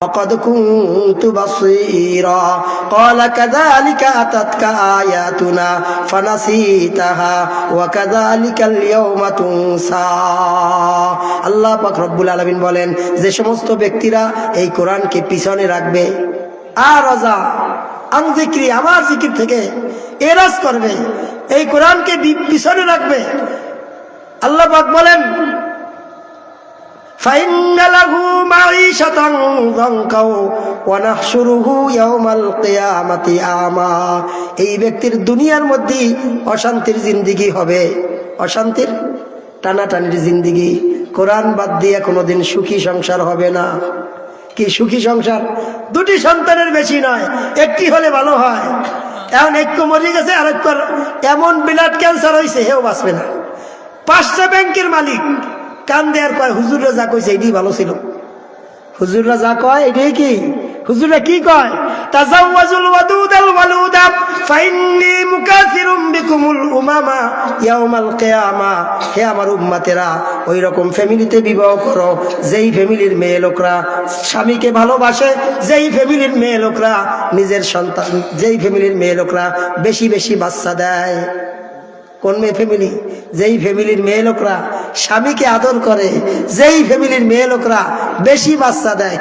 وقد كنت بصيرا قال كذلك أتتك آياتنا فنسيتها وكذلك اليوم تنسى আল্লাহ পাক রব্বুল আলামিন বলেন যে সমস্ত ব্যক্তিরা এই কোরআনকে পিছনে রাখবে আর রাজা আন যিকরি আমার জিকির থেকে এরাজ করবে, এই কোরআনকে পিছনে রাখবে, আল্লাহ পাক বলেন فإن له معيشة ضنكا ونحشره يوم القيامة أعمى এই ব্যক্তির দুনিয়ার মধ্যে অশান্তির জিন্দেগি হবে, অশান্তির টানাটানির জিন্দেগি। কোরআন বাদ দিয়ে কোনোদিন সুখী সংসার হবে না। কি সুখী সংসার? দুটি সন্তানের বেশি নয়, একটি হলে ভালো হয়। এখন একটু মরে গেছে, আরেকবার এমন ব্লাড ক্যান্সার হয়েছে, হেও বাঁচবে না। 5টা ব্যাংকের মালিক কান্দে আর কয় হুজুররা যা কইছে এটাই ভালো ছিল। হুজুররা যা কয় এটাই কি? হুজুররা কি কয়? তাজাওয়াজুল ওয়াদুদাল ওয়ালুদা ফাইন্নী মুকাসিরুম বিকুমুল উমামা ইয়াউমাল কিয়ামা। হে আমার উম্মতেরা, ওই রকম ফ্যামিলিতে বিবাহ করো যেই ফ্যামিলির মেয়ে লোকরা স্বামীকে ভালোবাসে, যেই ফ্যামিলির মেয়ে লোকরা নিজের সন্তান, যেই ফ্যামিলির মেয়ে লোকরা বেশি বেশি বাচ্চা দেয়। কোন মেয়ে ফ্যামিলি? যেই ফ্যামিলির মেয়ে লোকরা স্বামীকে আদর করে, যেই ফ্যামিলির মেয়ে লোকরা বেশি বাচ্চা দেয়।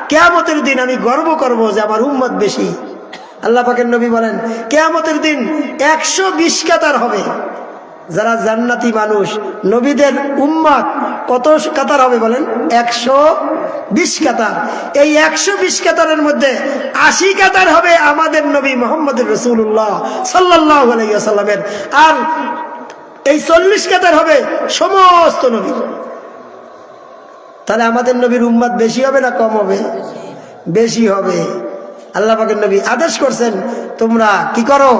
কিয়ামতের দিন আমি গর্ব করব যে আমার উম্মত বেশি। আল্লাহ পাকের নবী বলেন কিয়ামতের দিন 120 কাতার হবে। যারা জান্নাতি মানুষ, নবীদের উম্মত কত কাতার হবে বলেন? 120 কাতার। এই 120 কাতারের মধ্যে 80 কাতার হবে আমাদের নবী মুহাম্মদ রাসূলুল্লাহ সাল্লাল্লাহু আলাইহি ওয়াসাল্লামের, আর এই 40 কাতার হবে সমস্ত নবী। তাহলে আমাদের নবীর উম্মত বেশি হবে না কম হবে? বেশি হবে। আল্লাহ পাকের নবী আদেশ করছেন তোমরা কি করো?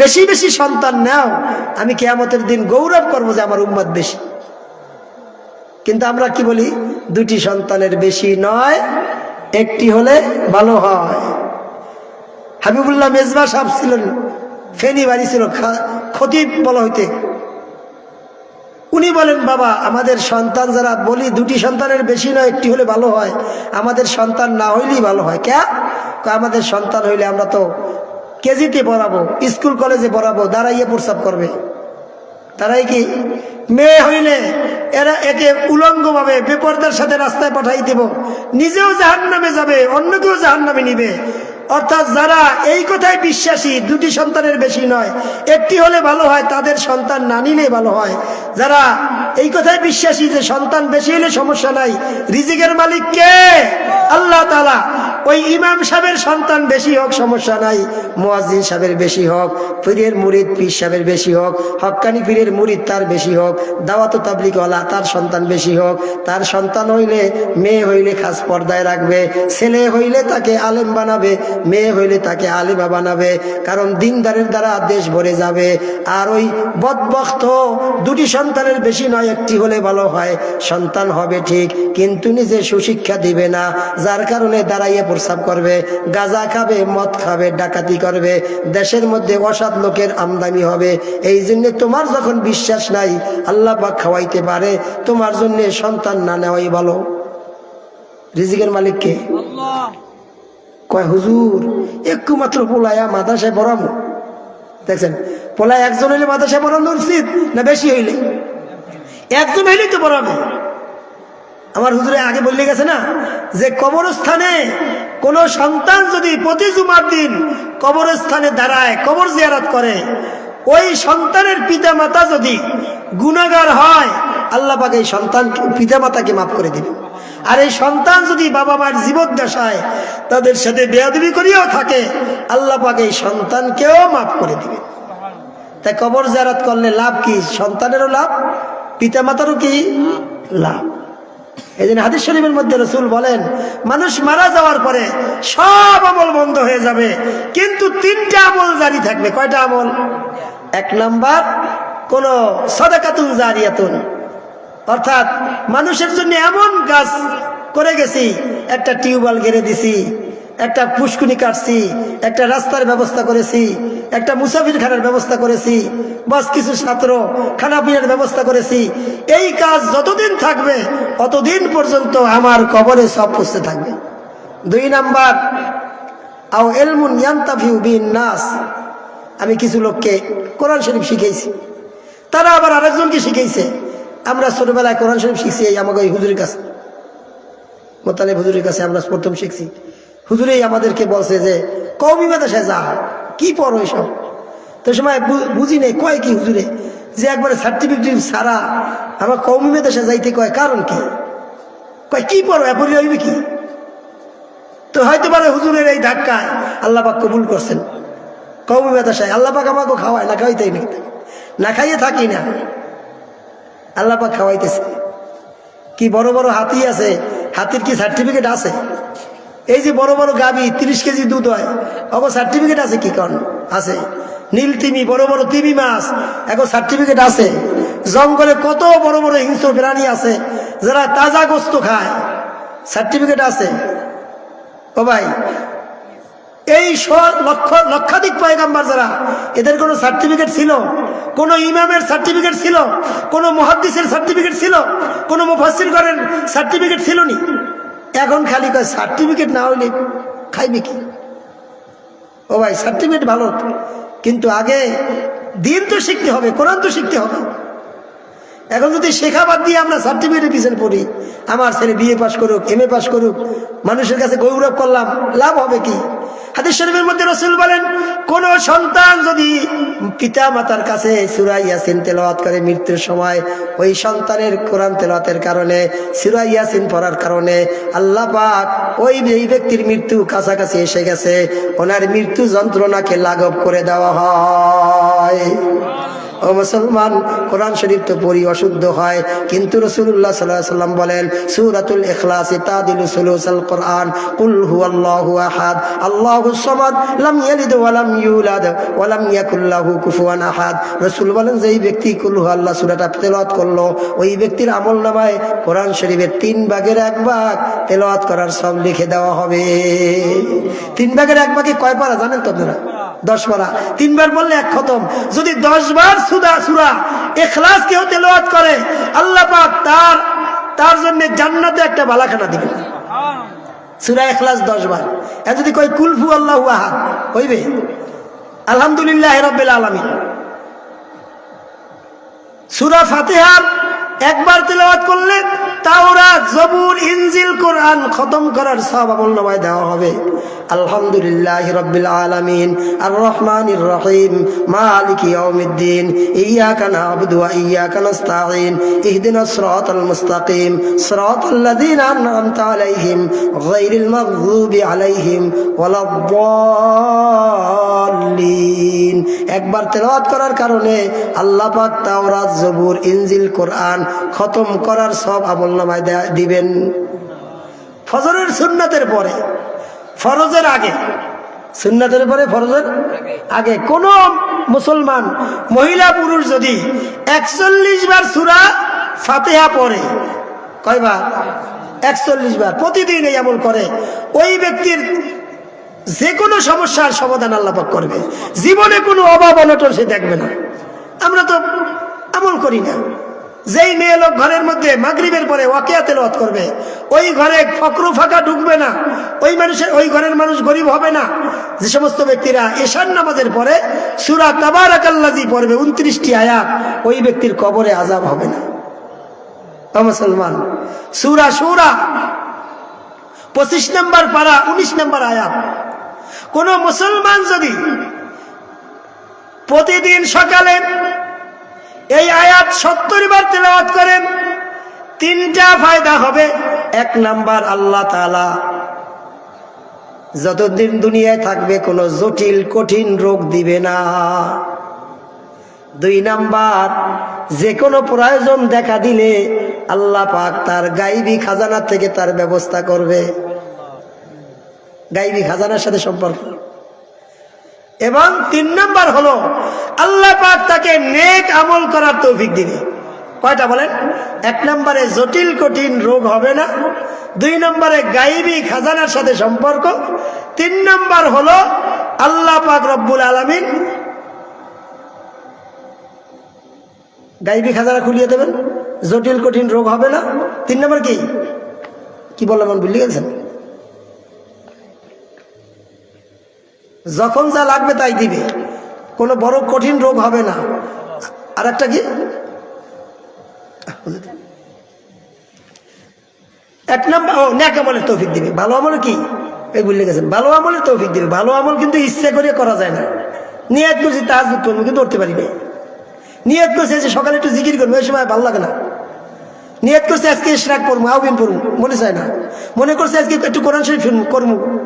বেশি বেশি সন্তান নাও, আমি কিয়ামতের দিন গৌরব করবো যে আমার উম্মত বেশি। কিন্তু আমরা কি বলি? 2টি সন্তানের বেশি নয়, একটি হলে ভালো হয়। হাবিবুল্লাহ মেজবা সাহেব ছিলেন, ফেনী বাড়ি ছিল, খতিব বলা হইতে। উনি বলেন বাবা আমাদের সন্তান যারা বলি 2টি সন্তানের বেশি নয়, একটি হলে ভালো হয়, আমাদের সন্তান না হইলেই ভালো হয়। আমাদের সন্তান হইলে আমরা তো কেজিতে পড়াবো, স্কুল কলেজে পড়াবো, দাঁড়াইয়ে প্রস্রাব করবে। তারাই কি? মেয়ে হইলে এরা একে উলঙ্গ ভাবে বেপরদার সাথে রাস্তায় পাঠাই দেব, নিজেও জাহান্নামে যাবে, অন্যকেও জাহান্নামে নিবে। অর্থাৎ যারা এই কথায় বিশ্বাসী 2টি সন্তানের বেশি নয়, একটি হলে ভালো হয়, তাদের সন্তান না নিলে ভালো হয়। যারা এই কথায় বিশ্বাসী যে সন্তান বেশি হলে সমস্যা নাই, রিজিকের মালিক কে? আল্লাহ তাআলা। ওই ইমাম সাহেবের সন্তান বেশি হোক সমস্যা নাই, মুয়াজ্জিন সাহেবের বেশি হোক, পীরের মুরিদ পীর সাহেবের বেশি হোক, হক্কানি পীরের মুরিদ তার বেশি হোক, দাওয়াত ও তাবলীগওয়ালা তার সন্তান বেশি হোক। তার সন্তান হইলে, মেয়ে হইলে খাস পর্দায় রাখবে, ছেলে হইলে তাকে আলেম বানাবে, মেয়ে হইলে তাকে আলেমা বানাবে। কারণ দিনদারের দ্বারা দেশ ভরে যাবে। আর ওই বদবখ্ত 2টি সন্তানের বেশি নয়, একটি হলে ভালো হয়, সন্তান হবে ঠিক কিন্তু নিজে সুশিক্ষা দিবে না, যার কারণে দাঁড়াইয়ে প্রস্রাব করবে, গাঁজা খাবে, মদ খাবে, ডাকাতি করবে, দেশের মধ্যে অসৎ লোকের আমদানি হবে। এই জন্য তোমার যখন বিশ্বাস নাই আল্লাহ পাক খাওয়াইতে পারে, তোমার জন্য সন্তান না নেওয়াই ভালো। রিজিকের মালিক কে? আল্লাহ। কয় হুজুর একটু মাত্র পোলায়া মাদ্রাসায় পড়াবো। দেখছেন, পোলায় একজন হইলে মাদ্রাসায় পড়ানো উচিত না বেশি হইলে? একজন হইলেই তো পড়াবে। আমার হুজুরে আগে বললে গেছে না যে কবরস্থানে কোন সন্তান যদি প্রতি জুমার দিন কবরস্থানে দাঁড়ায়, কবর জিয়ারত করে, ওই সন্তানের পিতা মাতা যদি গুনাহগার হয় আল্লাহ পাক এই সন্তান পিতা মাতাকে মাফ করে দিবেন। আর এই সন্তান যদি বাবা মায়ের জীবদ্দশায় তাদের সাথে বেয়াদবি করিয়াও থাকে আল্লাহ পাক এই সন্তানকেও মাফ করে দিবেন। তাই কবর জিয়ারত করলে লাভ কি? সন্তানেরও লাভ, পিতা মাতারও কি লাভ। এই জন্য হাদিস শরীফের মধ্যে রাসূল বলেন মানুষ মারা যাওয়ার পরে সব আমল বন্ধ হয়ে যাবে, কিন্তু 3টা আমল জারি থাকবে। কয়টা আমল? 1 নাম্বার কোন সাদাকাতুন জারিয়াতুন, অর্থাৎ মানুষের জন্য এমন কাজ করে গেছি, একটা টিউবওয়েল গেড়ে দিছি, একটা পুষ্কুনি কাটছি, একটা রাস্তার ব্যবস্থা করেছি, একটা মুসাফিরখানার ব্যবস্থা করেছি, বাস কিছু ছাত্র খানা পিনার ব্যবস্থা করেছি। এই কাজ যতদিন থাকবে অতদিন পর্যন্ত আমার কবরে সব পুষতে থাকবে। 2 নাম্বার, আও ইলমুন ইয়ান্তাফিউ বিন নাস, আমি কিছু লোককে কোরআন শরীফ শিখাইছি, তারা আবার আরেকজনকে শিখাইছে। আমরা ছোটবেলায় কোরআন শরীফ শিখছি আমাকে ওই হুজুরের কাছে, মোতালেব হুজুরের কাছে আমরা প্রথম শিখছি। হুজুরেই আমাদেরকে বলছে যে কওমি মাদ্রাসায় যা, কি পড়ো এসব। তো সময় বুঝি নেই, কয় কি হুজুরে যে একবারে সার্টিফিকেট ছাড়া আমার কওমি মাদ্রাসায় যাইতে কয়, কারণ কি? কয় কি পড়ো, এপরি হইবে কি? তো হয়তো পারে হুজুরের এই ধাক্কায় আল্লাহ পাক কবুল করছেন কওমি মাদ্রাসায়। আল্লাহ পাক আমাকে খাওয়ায়, না খাওয়াইতেই না, না খাইয়ে থাকি না, আল্লাহ পাক খাওয়াইতেছে। কি বড় বড় হাতি আছে, হাতির কি সার্টিফিকেট আছে? এই যে বড় বড় গাভী 30 কেজি দুধ হয়, অবশ্য সার্টিফিকেট আছে কি? কন আছে। নীল তিমি, বড় বড় তিমি মাছ, এখন সার্টিফিকেট আছে। জঙ্গলে কত বড় বড় হিংস্র প্রাণী আছে যারা তাজা গোস্ত খায়, সার্টিফিকেট আছে। ও ভাই, এই লক্ষাধিক পয়গাম্বার যারা, এদের কোনো সার্টিফিকেট ছিল? কোন ইমামের সার্টিফিকেট ছিল? কোন মুহাদ্দিসের সার্টিফিকেট ছিল? কোন মুফাসসিরের সার্টিফিকেট ছিল নি? এখন খালি কয় সার্টিফিকেট না হইলে খাইবে কি? ও ভাই, সার্টিফিকেট ভালো, কিন্তু আগে দিন তো শিখতে হবে, কোরআন তো শিখতে হবে। এখন যদি শেখা বাদ দিয়ে আমরা সার্টিফিকেটের পিছনে পড়ি, আমার ছেলে বিএ পাস করুক, এমএ পাস করুক, মানুষের কাছে গৌরব করলাম, লাভ হবে কি? হাদিস শরীফের মধ্যে রাসূল বলেন, কোন সন্তান যদি পিতা মাতার কাছে সূরা ইয়াসিন তেলাওয়াত করে মৃত্যুর সময়, ওই সন্তানের কোরআন তেলাওয়াতের কারণে, সূরা ইয়াসিন পড়ার কারণে আল্লাহ পাক ওই ব্যক্তির মৃত্যু কাছাকাছি এসে গেছে, ওনার মৃত্যু যন্ত্রণাকে লাঘব করে দেওয়া হয়। ও মুসলমান, কোরআন শরীফ তো পড়ি অশুদ্ধ হয়, কিন্তু রাসূলুল্লাহ সাল্লাল্লাহু আলাইহি ওয়াসাল্লাম বলেন সূরাতুল ইখলাস তাদিলু সুলুসাল কোরআন, কুল হুয়াল্লাহু আহাদ আল্লাহুস সামাদ লাম ইয়ালিদ ওয়া লাম ইউলাদ ওয়া লাম ইয়াকুল লাহু কুফুয়ান আহাদ। রাসূল বলেন যে এই ব্যক্তি কুল হুয়াল্লাহ সূরাটা তেলাওয়াত করলো, ওই ব্যক্তির আমলনামায় কোরআন শরীফের 3 ভাগের 1 ভাগ তেলাওয়াত করার সব লিখে দেওয়া হবে। 3 ভাগের 1 ভাগে কয় পারা জানেন তো আপনারা? 10 পারা। 3 বার বললে 1 খতম। যদি 10 বার সূরা ইখলাস কেউ তেলাওয়াত করে, আল্লাহ পাক তার জন্য জান্নাতে একটা বালাখানা দিবেন। সূরা ইখলাস 10 বার। আর যদি কই কুল হু আল্লাহু আহাদ, হইবে? আলহামদুলিল্লাহি রাব্বিল আলামিন। সূরা ফাতিহা 1 বার তেলাওয়াত করলে তাওরাত, জবুর, ইনজিল, কোরআন খতম করার সওয়াব আমলনামায় দেওয়া হবে। আলহামদুলিল্লাহি রাব্বিল আলামিন আর রহমানির রহিম মালিকি ইয়াউমিদ্দিন ইয়্যাকা না'বুদু ওয়া ইয়্যাকা নাস্তাঈন ইহদিনাস সিরাতাল মুস্তাকিম সিরাতাল্লাযীনা আন'আমতা আলাইহিম গায়রিল মাগযুবি আলাইহিম ওয়ালাদ-দাল্লিন। একবার তেলাওয়াত করার কারণে আল্লাহ পাক তাওরাত, জবুর, ইনজিল, কোরআন খতম করার সব আমলনামায় দিবেন। ফজরের সুন্নাতের পরে, ফরজের আগে, সুন্নাতের পরে ফরজের আগে কোন মুসলমান মহিলা পুরুষ যদি 41 বার সূরা ফাতিহা পড়ে, কয়বার? 41 বার প্রতিদিন এই আমল করে, ওই ব্যক্তির যে কোনো সমস্যার সমাধান আল্লাহ পাক করবে। জীবনে কোনো অভাব অনটন সে দেখবে না। আমরা তো আমল করি না। যেই মেয়ে লোক ঘরের মধ্যে মাগরিবের পরে ওয়াকিয়া তেলাওয়াত করবে, ওই ঘরে ফকরু ফাঁকা ঢুকবে না, ওই ঘরের মানুষ গরিব হবে না। যে সমস্ত ব্যক্তিরা এশার নামাজের পরে সূরা তাবারাকাল্লাযী পড়বে 29টি আয়াত, ওই ব্যক্তির কবরে আযাব হবে না। ও মুসলমান, সূরা শুরা 25 নম্বর পারা 19 নম্বর আয়াত। কোন মুসলমান যদি প্রতিদিন সকালে এই আয়াত 70 বার তেলাওয়াত করেন, 3টা ফায়দা হবে। 1 নাম্বার, আল্লাহ তাআলা যতদিন দুনিয়ায় থাকবে কোনো জটিল কঠিন রোগ দিবে না। 2 নাম্বার, যে কোনো প্রয়োজন দেখা দিলে আল্লাহ পাক তার গায়বী খাজানা থেকে তার ব্যবস্থা করবে। গায়বী খাজানার সাথে সম্পর্ক। এবং 3 নাম্বার হলো আল্লাহ পাক তাকে নেক আমল করার তৌফিক দিবে। কয়টা বলেন? 1 নম্বরে জটিল কঠিন রোগ হবে না, 2 নম্বরে গায়েবী খাজানার সাথে সম্পর্ক, 3 নম্বর হলো আল্লাহ পাক রব্বুল আলামিন গায়েবী খাজানা খুলিয়ে দেবেন, জটিল কঠিন রোগ হবে না। 3 নম্বর কি বললাম ভুলে গেছেন? যখন যা লাগবে তাই দিবে, কোনো বড় কঠিন রোগ হবে না। আর একটা কি, 1 নম্বর নেক আমলের তৌফিক দিবে। ভালো আমল কি এই ভুলে গেছেন, ভালো আমলের তৌফিক দিবে। ভালো আমল কিন্তু ইচ্ছা করে করা যায় না। নিয়ত করছি তাহাজ্জুদ করবো কিন্তু করতে পারি না। নিয়ত করছে যে সকালে একটু জিকির করবো, ওই সময় ভালো লাগে না। নিয়ত করছে আজকে ইশরাক পড়বো, আউবিন পড়বো, মনে চায় না। মনে করছে আজকে একটু কোরআন শরীফ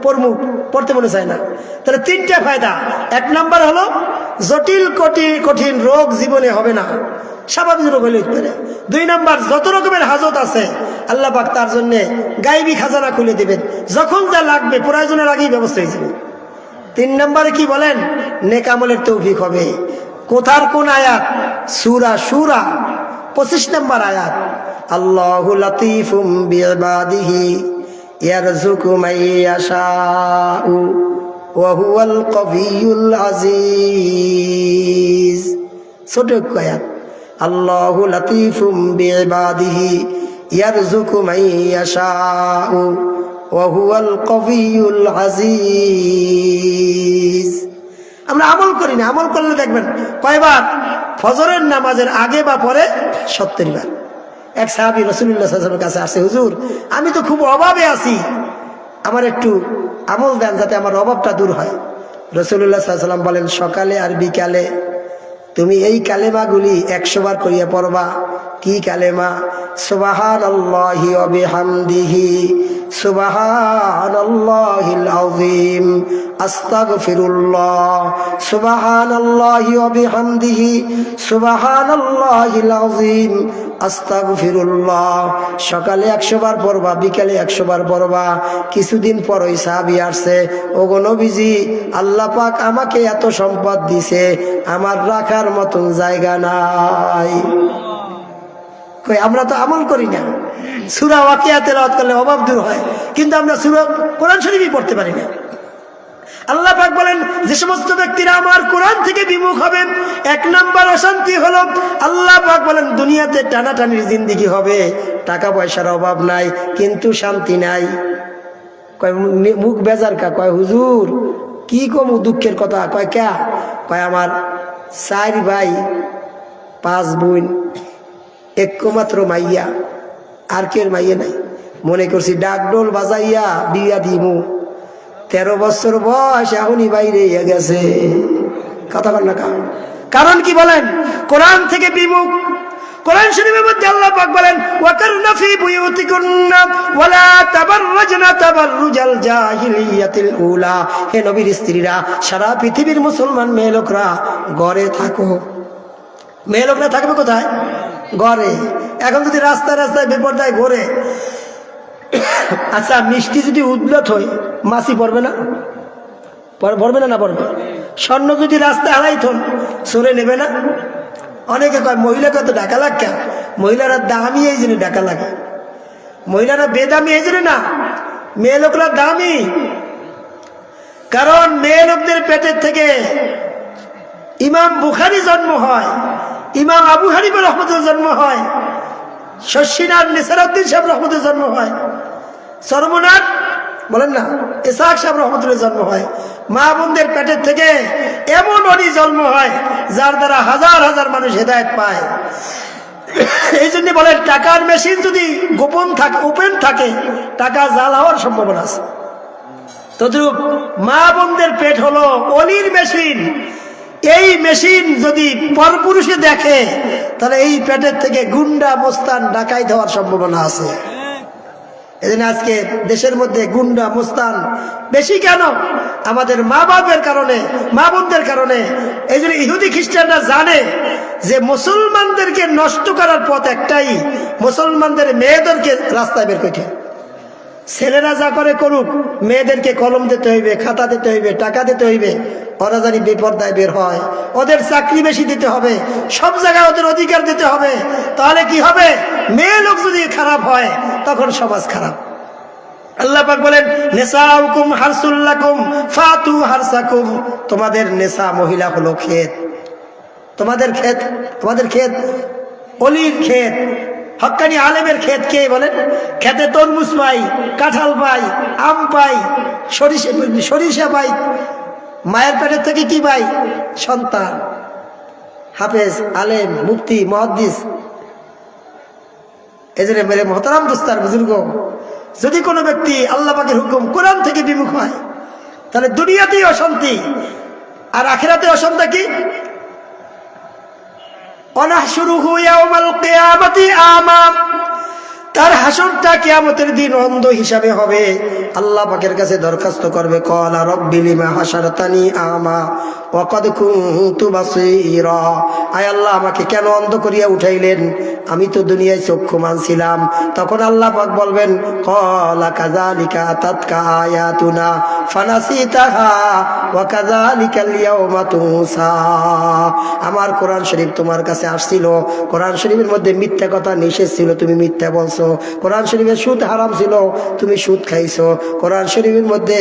পড়বো, পড়তে মনে চায় না। তাহলে 3টা ফায়দা। 1 নম্বর হলো জটিল কঠিন রোগ জীবনে হবে না, স্বাভাবিক রোগ হলে পারে। 2 নম্বর যত রকমের হাজত আছে আল্লাহ পাক তার জন্য গায়েবী খাজানা খুলে দিবেন, যখন যা লাগবে প্রয়োজনের আগেই ব্যবস্থা হয়ে যাবে। 3 নম্বরে কি বলেন, নেক আমলের তৌফিক হবে। কোথার কোন আয়াত? সূরা শুরা 25 নম্বর আয়াত, আল্লাহু লাতীফুম বিইবাদিহি ইয়ারযুকু মান ইয়াশাউ ওয়া হুয়াল কাবিয়্যুল আজিজ। ছোট আয়াত, আল্লাহু লাতীফুম বিইবাদিহি ইয়ারযুকু মান ইয়াশাউ ওয়া হুয়াল কাবিয়্যুল আজিজ। আমরা আমল করি না, আমল করলে দেখবেন কয়বার ফজরের নামাজের আগে বা পরে 70 বার। এক সাহাবী রাসূলুল্লাহ সাল্লাল্লাহু আলাইহি ওয়াসাল্লামের কাছে আসে, হুজুর আমি তো খুব অভাবে আছি, আমার একটু আমল দেন যাতে আমার অভাবটা দূর হয়। রাসূলুল্লাহ সাল্লাল্লাহু আলাইহি ওয়াসাল্লাম বলেন, সকালে আর বিকালে তুমি এই কালেমাগুলি 100 বার করিয়া পড়বা। কি কালেমা? সুবহানাল্লাহি ওয়া বিহামদিহি সুবহানাল্লাহিল আযীম আস্তাগফিরুল্লাহ সুবহানাল্লাহি ওয়া বিহামদিহি সুবহানাল্লাহিল আযীম আস্তাগফিরুল্লাহ। সকালে 100 বার পড়বা, বিকালে 100 বার পড়বা। কিছুদিন পর ওই সাহাবী আসছে, ওগো নবীজি, আল্লাহ পাক আমাকে এত সম্পদ দিছে, আমার রাখার মতন জায়গা নাই। কই আমরা তো আমল করি না। সূরা ওয়াকিয়া তেলাওয়াত করলে অভাব দূর হয়, কিন্তু আমরা সূরা কোরআন শরীফই পড়তে পারি না। আল্লাহ পাক বলেন, যে সমস্ত ব্যক্তিরা আমার কোরআন থেকে বিমুখ হবেন, 1 নম্বর অশান্তি হলো, আল্লাহ পাক বলেন দুনিয়াতে টানাটানির জিন্দেগি হবে, টাকা পয়সার অভাব নাই কিন্তু শান্তি নাই। কয় মুখ বেজার কা? কয় হুজুর কি কম দুঃখের কথা। কয় ক্যা? কয় আমার 4 ভাই 5 বোন, একমাত্র মাইয়া, আর কেউ মাইয়া নাই। মনে করছি ডাকডোল বাজাইয়া বিয়া দিমু, 13 বছর বয়স এখনই বাইরে গেছে। কথা বল না। কারণ কি বলেন? কোরআন থেকে বিমুখ। কোরআন শরীফের মধ্যে আল্লাহ পাক বলেন, ওয়াকারনা ফি বুয়ুতিকুন্না ওয়ালা তাবাররাজনা তাবাররুজাল জাহিলিয়াতিল উলা। হে নবীর স্ত্রীরা, সারা পৃথিবীর মুসলমান মেয়ে লোকরা ঘরে থাকো। মেয়ে লোকরা থাকবে কোথায়? ঘরে। এখন যদি রাস্তায় রাস্তায় বেপরদায় ঘোরে, আচ্ছা মিষ্টি যদি উদ্লত হয় মাছি পড়বে না? পড়বে না? না পড়বে। স্বর্ণ যদি রাস্তায় হারাই থন, সরে নেবে না? অনেকে কয় মহিলাকে তো ডাকা লাগ কেন? মহিলারা দামি এই জন্য ডাকা লাগে। মহিলারা বেদামি এই জন্য না, মেয়ে লোকরা দামি। কারণ মেয়ে লোকদের পেটের থেকে ইমাম বুখারী জন্ম হয়, ইমাম আবু হানিফা রহমতুল্লাহ জন্ম হয়, শশীনাথ নেসারউদ্দিন সাহেব রহমতুল্লাহ জন্ম হয়, সর্বনাথ বলেন না ইসহাক সাহেব রহমতুল্লাহ জন্ম হয়। মা বোনদের পেটের থেকে এমন অলি জন্ম হয় যার দ্বারা হাজার হাজার মানুষ হেদায়েত পায়। এই জন্য বলেন, টাকার মেশিন যদি ওপেন থাকে, টাকা জাল হওয়ার সম্ভাবনা আছে। তদ্রূপ মা বোনদের পেট হলো অলির মেশিন। এই মেশিন যদি পরপুরুষে দেখে, তাহলে এই পেটের থেকে গুন্ডা মোস্তান ডাকাইত হওয়ার সম্ভাবনা আছে। এজন্য আজকে দেশের মধ্যে গুন্ডা মোস্তান বেশি কেন? আমাদের মা বাপের কারণে, মা বোনদের কারণে। এই জন্য ইহুদি খ্রিস্টানরা জানে যে মুসলমানদেরকে নষ্ট করার পথ একটাই, মুসলমানদের মেয়েদেরকে রাস্তায় বের করে। ছেলেরা যা করে করুক, মেয়েদেরকে কলম দিতে হইবে, খাতা দিতে হইবে, টাকা দিতে হইবে, ওরা জানি বেপরদায় বের হয়। ওদের চাকরি বেশি দিতে হবে, সব জায়গায় ওদের অধিকার দিতে হবে। তাহলে কি হবে? মেয়ে লোক যদি খারাপ হয় তখন সমাজ খারাপ। আল্লাহ পাক বলেন নিসাউকুম হারসুল লাকুম ফাতু হারসাকুম, তোমাদের নেশা মহিলা হলো ক্ষেত, তোমাদের ক্ষেত অলির ক্ষেত, হক্কানি আলেমের ক্ষেত কে বলেন? ক্ষেতে তরমুজ পাই, কাঁঠাল পাই, আম পাই, সরিষা পাই, মায়ের পেটের থেকে কি পাই? সন্তান, হাফেজ, আলেম, মুফতি, মুহাদ্দিস। এই জন্য মেরে মোহতারাম দোস্তার বুজুর্গ, যদি কোনো ব্যক্তি আল্লাহ পাকের হুকুম কোরআন থেকে বিমুখ হয় তাহলে দুনিয়াতেই অশান্তি আর আখিরাতে অশান্তি কি? অনাহশুরুহু ইয়াউমাল কিয়ামাতি আমা, তার হাসরটা কিয়ামতের দিন অন্ধ হিসাবে হবে। আল্লাহ পাকের কাছে দরখাস্ত করবে, ক্বালা রাব্বি লিমা হাশারতানি আমা ওয়া ক্বাদ কুনতু বাসীরা, আয় আল্লাহ আমাকে কেন অন্ধ করিয়া উঠাইলেন, আমি তো দুনিয়ায় চক্ষুমান ছিলাম। তখন আল্লাহ পাক বলবেন, ক্বালা কাযালিকা আতাতকা আয়াতুনা ফানাসিতাহা ওয়া কাযালিকাল ইয়াউমা তুনসা, আমার কোরআন শরীফ তোমার কাছে আসছিল, কোরআন শরীফের মধ্যে মিথ্যা কথা নিষেধ ছিল, তুমি মিথ্যা বলছো। কোরআন শরীফের সুদ হারাম ছিল, তুমি সুদ খাইছো। কোরআন শরীফের মধ্যে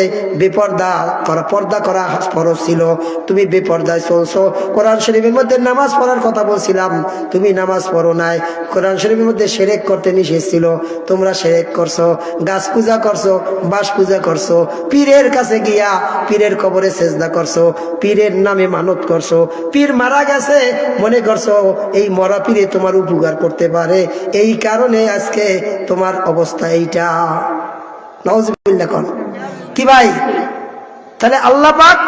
পর্দা করা ফরজ ছিল, তুমি বেপর্দায় চলছো। কোরআন শরীফের মধ্যে নামাজ পড়ার কথা বলছিলাম, তুমি নামাজ পড়ো নাই। কোরআন শরীফের মধ্যে শিরক করতে নিষেধ ছিল, তোমরা শিরক করছো। গাছ পূজা করছো, বাঁশ পূজা করছো, পীরের কাছে গিয়া পীরের কবরে সেজদা করছো, পীরের নামে মানত করছো। পীর মারা গেছে মনে করছো এই মরা পীরে তোমার উপকার করতে পারে, এই কারণে আজকে তোমার অবস্থা এইটা। নাউজুবিল্লাহ কোন কি ভাই? তাহলে আল্লাহ পাক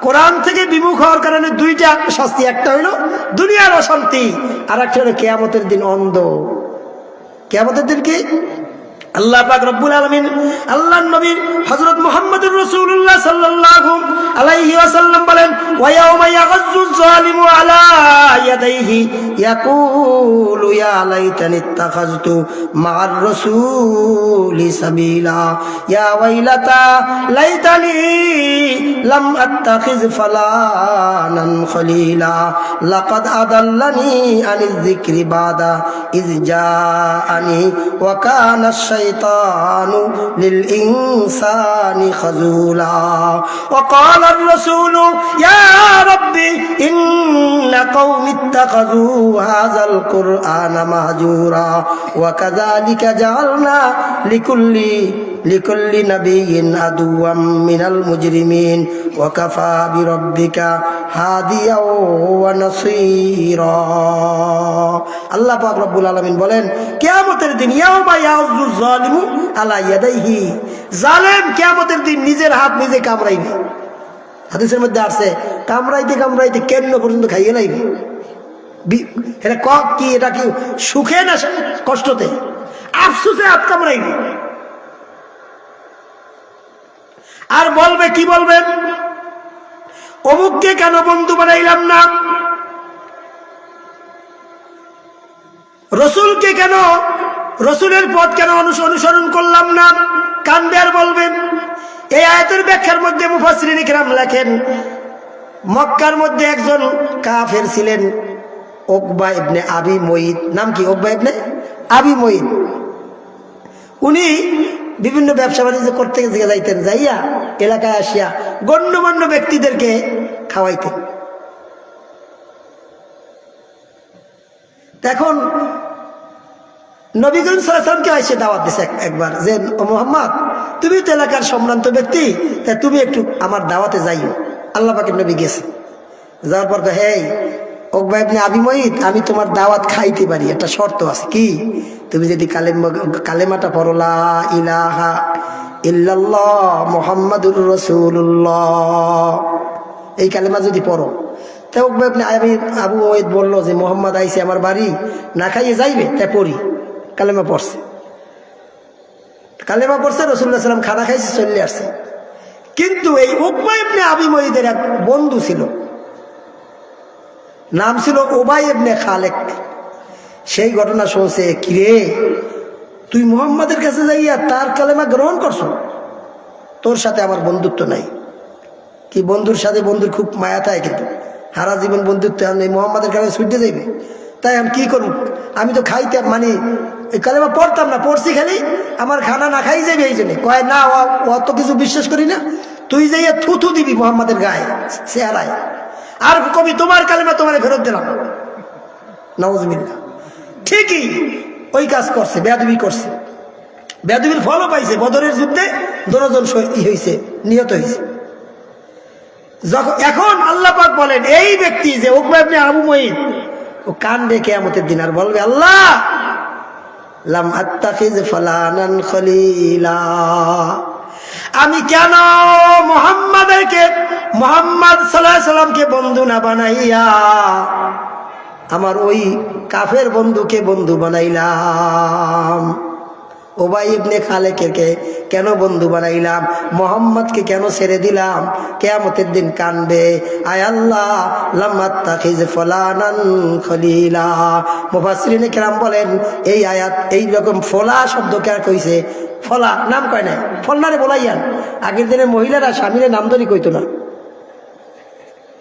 কোরআন থেকে বিমুখ হওয়ার কারণে দুইটা শাস্তি, একটা হইলো দুনিয়ার অশান্তি, আর একটা হলো কিয়ামতের দিন অন্ধ। কিয়ামতের দিন কি? আল্লাহ পাক রব্বুল আলামিন আল্লাহর নবী হযরত মুহাম্মদুর রাসূলুল্লাহ সাল্লাল্লাহু আলাইহি ওয়াসাল্লাম বলেন, ওয়া ইয়াউমা ইয়াগাজ্জু যালিমু আলা ইয়াদাইহি ইয়াকুলু ইয়া লাইতানি ইত্তাখাযতু মা'আর রাসূলি সাবিলা ইয়া ওয়াইলাতা লাইতানি লাম আত্তাখিয ফালানান খলিলা লাকাদ আদাল্লানি আনিয যিকরি বাদা ইয জাআনি ওয়া কানা الشيطان للإنسان خذولا وقال الرسول يا ربي إن قوم اتخذوا هذا القرآن مهجورا وكذلك جعلنا لكل نبي عدوا من المجرمين وكفى بربك هاديا ونصيرا। আল্লাহ পাক রব্বুল আলামিন বলেন, কিয়ামতের দিন ইয়াউমা ইয়াউযু যালিমু আলা ইয়াদাইহি, জালেম কিয়ামতের দিন নিজের হাত নিজে কামড়াইবে। হাদিসের মধ্যে আছে কামড়াইতে কামড়াইতে কেন্ন পর্যন্ত খাইয়ে লাইবে। এটা কি? এটা কি সুখে না কষ্টতে? আফসোসে হাত কামড়াইবে। আর বলবে কি? বলবে অমুককে কেন বন্ধু বানাইলাম না, রসুলকে কেন, রসুলের পথ কেন অনুসরণ করলাম না, কান্দে আর বলবেন। এই আয়াতের ব্যাখ্যার মধ্যে মুফাসসিরিন ইকরাম লেখেন, মক্কার মধ্যে একজন কাফের ছিলেন, উকবা ইবনে আবি মুইত, নাম কি? উকবা ইবনে আবি মুইত। উনি বিভিন্ন ব্যবসা বাণিজ্য করতে যাইতেন, যাইয়া এলাকায় আসিয়া গণ্যমান্য ব্যক্তিদেরকে খাওয়াইতেন। এখন নবী করিম সাল্লাল্লাহু আলাইহি ওয়াসাল্লামকে এসে দাওয়াত দিছে একবার, যে মুহাম্মদ তুমি তো এলাকার সম্ভ্রান্ত ব্যক্তি, তাই তুমি একটু আমার দাওয়াতে যাইও। আল্লাহ পাকের নবী গেছে, যাওয়ার পর হে উকবা ইবনে আবি মুইত, আমি তোমার দাওয়াত খাইতে পারি, একটা শর্ত আছে। কি? তুমি যদি কালেমাটা পড়ো, লা ইলাহা ইল্লাল্লাহ মুহাম্মাদুর রাসূলুল্লাহ, এই কালেমা যদি পড়ো। তাই উকবা ইবনে আবু মুইত বললো যে মুহাম্মদ আইছে আমার বাড়ি, না খাইয়ে যাইবে, তাই পড়ি। কালেমা পড়ছে, রাসূলুল্লাহ সাল্লাল্লাহু আলাইহি ওয়াসাল্লাম খানা খাইছে, চলে আসছে। কিন্তু এই উকবা ইবনে আবি মুইতের এক বন্ধু ছিল, নাম ছিল উবাই ইবনে খালেক। সেই ঘটনা শুনছে, কিরে তুই মুহাম্মাদের কাছে যাইয়া তার কালেমা গ্রহণ করছো, তোর সাথে আমার বন্ধুত্ব নাই। কি? বন্ধুর সাথে বন্ধুর খুব মায়া থাকে, কিন্তু সারা জীবন বন্ধুত্ব মুহাম্মাদের কাছে ছুটে যাইবে। তাই আমি কি করব? আমি তো খাইতে ওই কালেমা পড়তাম না, পড়ছি খালি আমার খানা না খাই যাবি এই জন্য। কয় না, অত কিছু বিশ্বাস করি না, তুই যাইয়া থুথু দিবি মোহাম্মদের গায়ে চেহারায়, আর কবি তোমার কালেমা তোমার ফেরত দিলাম। নাউজুবিল্লাহ। ঠিকই ওই কাজ করছে, বেয়াদবি করছে, বেয়াদবির ফলও পাইছে। বদরের যুদ্ধে দুজন হয়েছে, নিহত হয়েছে। এখন আল্লাহ পাক বলেন এই ব্যক্তি যে উকবা ইবনে আবু মুঈত, ও কান্দে কিয়ামতের দিন আর বলবে আল্লাহ লাম আত্তাখিজ ফালানান খলিলা, আমি কেন মুহাম্মদ সাল্লাল্লাহু আলাইহি সাল্লামকে বন্ধু না বানাইয়া আমার ওই কাফের বন্ধুকে বন্ধু বানাইলাম। উবাই ইবনে খালেককে কেন বন্ধু বানাইলাম, মোহাম্মদকে কেন ছেড়ে দিলাম। কিয়ামতের দিন কানবে, আয় আল্লাহ লাম আত্তাখিজ ফুলানান খলিলা। মুফাসসিরিনে কেরাম বলেন এই আয়াত এই রকম ফলা শব্দ কে কইছে, ফলা নাম কয় না, ফলনারে বলাইয়ান। আগের দিনের মহিলারা স্বামীরে নাম ধরি কইতো না,